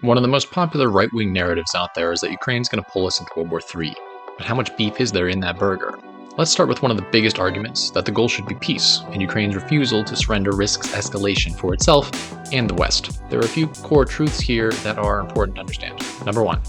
One of the most popular right-wing narratives out there is that Ukraine's going to pull us into World War III. But how much beef is there in that burger? Let's start with one of the biggest arguments, that the goal should be peace, and Ukraine's refusal to surrender risks escalation for itself and the West. There are a few core truths here that are important to understand. Number one,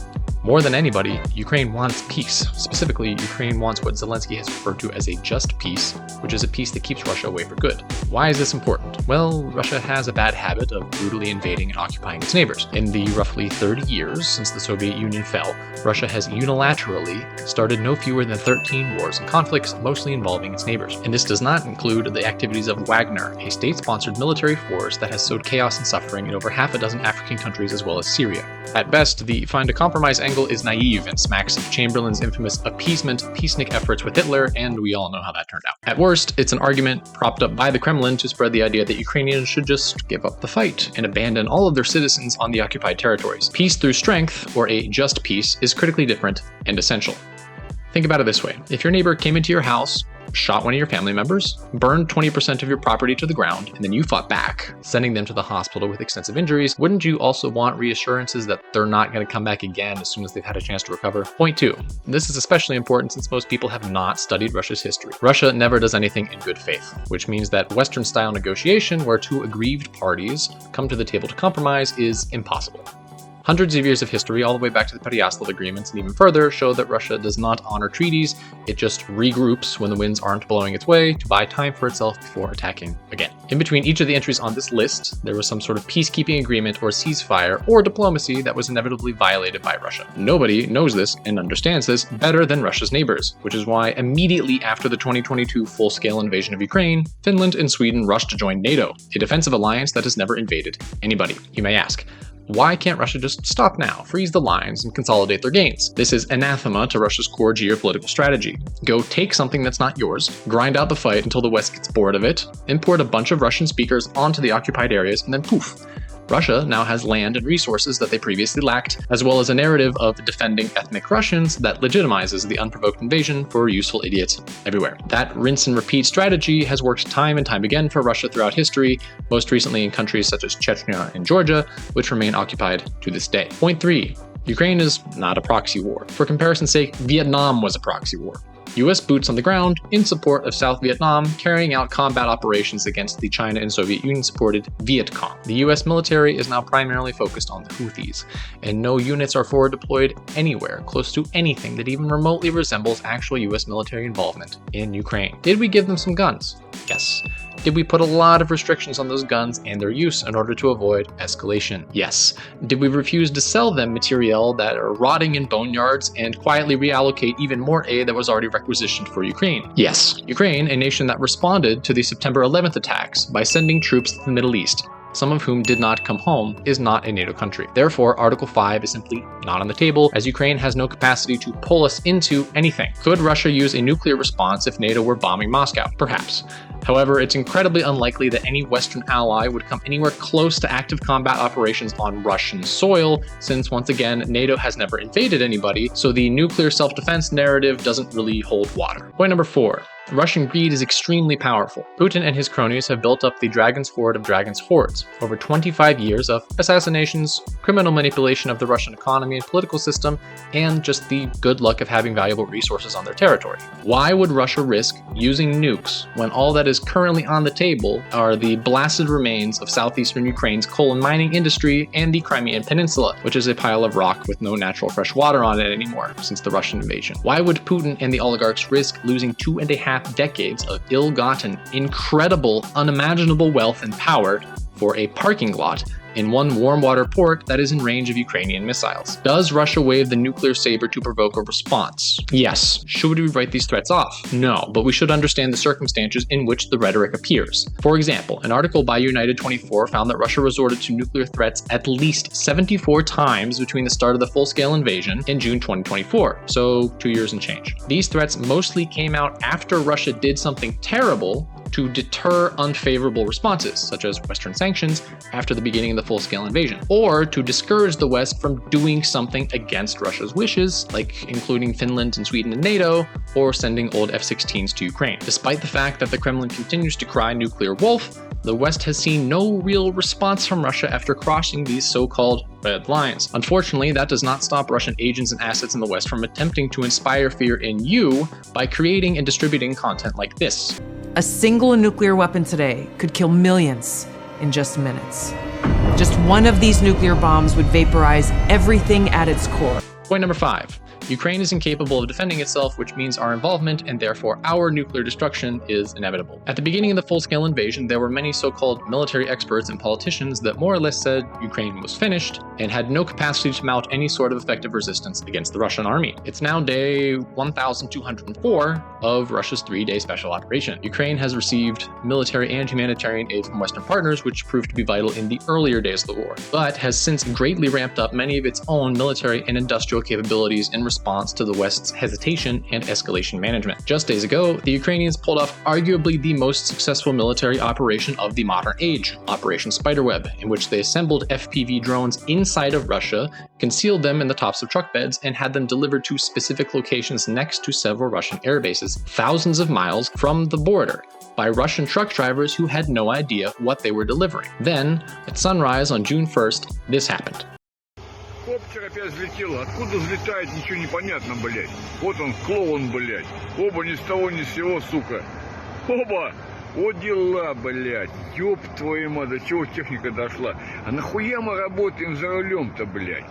more than anybody, Ukraine wants peace. Specifically, Ukraine wants what Zelensky has referred to as a just peace, which is a peace that keeps Russia away for good. Why is this important? Well, Russia has a bad habit of brutally invading and occupying its neighbors. In the roughly 30 years since the Soviet Union fell, Russia has unilaterally started no fewer than 13 wars and conflicts, mostly involving its neighbors. And this does not include the activities of Wagner, a state-sponsored military force that has sowed chaos and suffering in over half a dozen African countries as well as Syria. At best, the find a compromise angle is naive and smacks of Chamberlain's infamous appeasement peacenik efforts with Hitler, and we all know how that turned out. At worst, it's an argument propped up by the Kremlin to spread the idea that Ukrainians should just give up the fight and abandon all of their citizens on the occupied territories. Peace through strength, or a just peace, is critically different and essential. Think about it this way. If your neighbor came into your house, shot one of your family members, burned 20% of your property to the ground, and then you fought back, sending them to the hospital with extensive injuries, wouldn't you also want reassurances that they're not going to come back again as soon as they've had a chance to recover? Point two. This is especially important since most people have not studied Russia's history. Russia never does anything in good faith, which means that Western-style negotiation, where two aggrieved parties come to the table to compromise, is impossible. Hundreds of years of history, all the way back to the Pereyaslav agreements and even further, show that Russia does not honor treaties. It just regroups when the winds aren't blowing its way to buy time for itself before attacking again. In between each of the entries on this list, there was some sort of peacekeeping agreement or ceasefire or diplomacy that was inevitably violated by Russia. Nobody knows this and understands this better than Russia's neighbors, which is why immediately after the 2022 full-scale invasion of Ukraine, Finland and Sweden rushed to join NATO, a defensive alliance that has never invaded anybody. You may ask, why can't Russia just stop now, freeze the lines, and consolidate their gains? This is anathema to Russia's core geopolitical strategy. Go take something that's not yours, grind out the fight until the West gets bored of it, import a bunch of Russian speakers onto the occupied areas, and then poof. Russia now has land and resources that they previously lacked, as well as a narrative of defending ethnic Russians that legitimizes the unprovoked invasion for useful idiots everywhere. That rinse and repeat strategy has worked time and time again for Russia throughout history, most recently in countries such as Chechnya and Georgia, which remain occupied to this day. Point three. Ukraine is not a proxy war. For comparison's sake, Vietnam was a proxy war. US boots on the ground in support of South Vietnam, carrying out combat operations against the China and Soviet Union-supported Viet Cong. The US military is now primarily focused on the Houthis, and no units are forward deployed anywhere close to anything that even remotely resembles actual US military involvement in Ukraine. Did we give them some guns? Yes. Did we put a lot of restrictions on those guns and their use in order to avoid escalation? Yes. Did we refuse to sell them materiel that are rotting in boneyards and quietly reallocate even more aid that was already requisitioned for Ukraine? Yes. Ukraine, a nation that responded to the September 11th attacks by sending troops to the Middle East, some of whom did not come home, is not a NATO country. Therefore, Article 5 is simply not on the table, as Ukraine has no capacity to pull us into anything. Could Russia use a nuclear response if NATO were bombing Moscow? Perhaps. However, it's incredibly unlikely that any Western ally would come anywhere close to active combat operations on Russian soil, since once again, NATO has never invaded anybody, so the nuclear self-defense narrative doesn't really hold water. Point number four. Russian greed is extremely powerful. Putin and his cronies have built up the Dragon's Hoard of Dragon's Hoards, over 25 years of assassinations, criminal manipulation of the Russian economy and political system, and just the good luck of having valuable resources on their territory. Why would Russia risk using nukes when all that is currently on the table are the blasted remains of southeastern Ukraine's coal and mining industry and the Crimean Peninsula, which is a pile of rock with no natural fresh water on it anymore since the Russian invasion? Why would Putin and the oligarchs risk losing 2.5 decades of ill-gotten, incredible, unimaginable wealth and power for a parking lot in one warm water port that is in range of Ukrainian missiles? Does Russia wave the nuclear saber to provoke a response? Yes. Should we write these threats off? No, but we should understand the circumstances in which the rhetoric appears. For example, an article by United 24 found that Russia resorted to nuclear threats at least 74 times between the start of the full-scale invasion in June 2024, so 2 years and change. These threats mostly came out after Russia did something terrible to deter unfavorable responses, such as Western sanctions after the beginning of the full-scale invasion, or to discourage the West from doing something against Russia's wishes, like including Finland and Sweden in NATO, or sending old F-16s to Ukraine. Despite the fact that the Kremlin continues to cry nuclear wolf, The West has seen no real response from Russia after crossing these so-called red lines. Unfortunately, that does not stop Russian agents and assets in the West from attempting to inspire fear in you by creating and distributing content like this. A single nuclear weapon today could kill millions in just minutes. Just one of these nuclear bombs would vaporize everything at its core. Point number 5. Ukraine is incapable of defending itself, which means our involvement and therefore our nuclear destruction is inevitable. At the beginning of the full-scale invasion, there were many so-called military experts and politicians that more or less said Ukraine was finished and had no capacity to mount any sort of effective resistance against the Russian army. It's now day 1,204 of Russia's 3-day special operation. Ukraine has received military and humanitarian aid from Western partners, which proved to be vital in the earlier days of the war, but has since greatly ramped up many of its own military and industrial capabilities in response to the West's hesitation and escalation management. Just days ago, the Ukrainians pulled off arguably the most successful military operation of the modern age, Operation Spiderweb, in which they assembled FPV drones inside of Russia, concealed them in the tops of truck beds, and had them delivered to specific locations next to several Russian air bases, thousands of miles from the border, by Russian truck drivers who had no idea what they were delivering. Then, at sunrise on June 1st, this happened. Коптер опять взлетел. Откуда взлетает, ничего не понятно, блядь. Вот он, клоун, блядь. Оба ни с того ни с сего, сука. Оба! О дела, блядь. Ёб твою мать, до чего техника дошла. А нахуя мы работаем за рулем-то, блядь?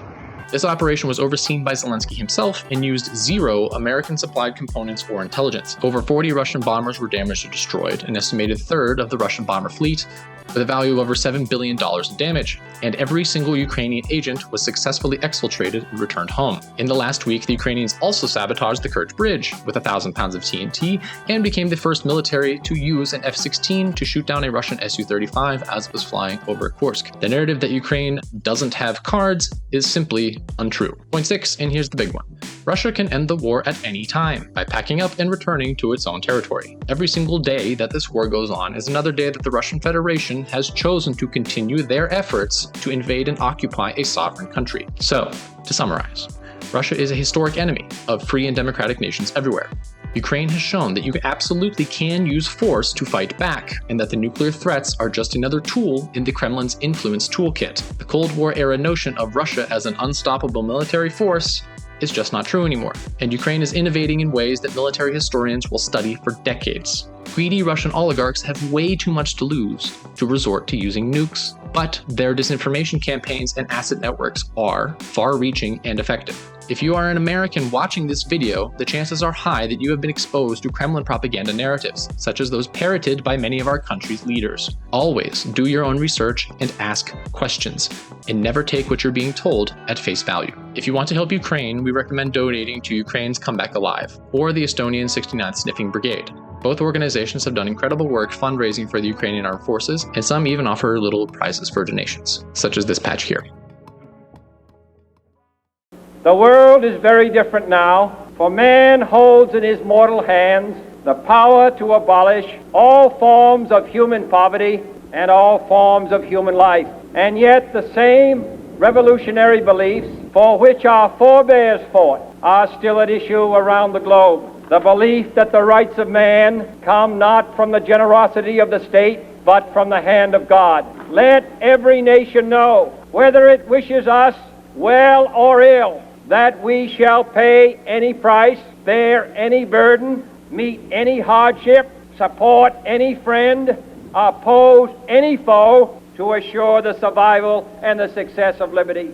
This operation was overseen by Zelensky himself and used 0 American-supplied components or intelligence. Over 40 Russian bombers were damaged or destroyed, an estimated third of the Russian bomber fleet, with a value of over $7 billion in damage, and every single Ukrainian agent was successfully exfiltrated and returned home. In the last week, the Ukrainians also sabotaged the Kerch Bridge with 1,000 pounds of TNT and became the first military to use an F-16 to shoot down a Russian Su-35 as it was flying over Kursk. The narrative that Ukraine doesn't have cards is simply untrue. Point 6, and here's the big one. Russia can end the war at any time by packing up and returning to its own territory. Every single day that this war goes on is another day that the Russian Federation has chosen to continue their efforts to invade and occupy a sovereign country. So, to summarize, Russia is a historic enemy of free and democratic nations everywhere. Ukraine has shown that you absolutely can use force to fight back, and that the nuclear threats are just another tool in the Kremlin's influence toolkit. The Cold War-era notion of Russia as an unstoppable military force is just not true anymore, and Ukraine is innovating in ways that military historians will study for decades. Greedy Russian oligarchs have way too much to lose to resort to using nukes, but their disinformation campaigns and asset networks are far-reaching and effective. If you are an American watching this video, the chances are high that you have been exposed to Kremlin propaganda narratives, such as those parroted by many of our country's leaders. Always do your own research and ask questions, and never take what you're being told at face value. If you want to help Ukraine, we recommend donating to Ukraine's Comeback Alive, or the Estonian 69th Sniffing Brigade. Both organizations have done incredible work fundraising for the Ukrainian armed forces, and some even offer little prizes for donations, such as this patch here. The world is very different now, for man holds in his mortal hands the power to abolish all forms of human poverty and all forms of human life. And yet the same revolutionary beliefs for which our forebears fought are still at issue around the globe. The belief that the rights of man come not from the generosity of the state, but from the hand of God. Let every nation know, whether it wishes us well or ill, that we shall pay any price, bear any burden, meet any hardship, support any friend, oppose any foe to assure the survival and the success of liberty.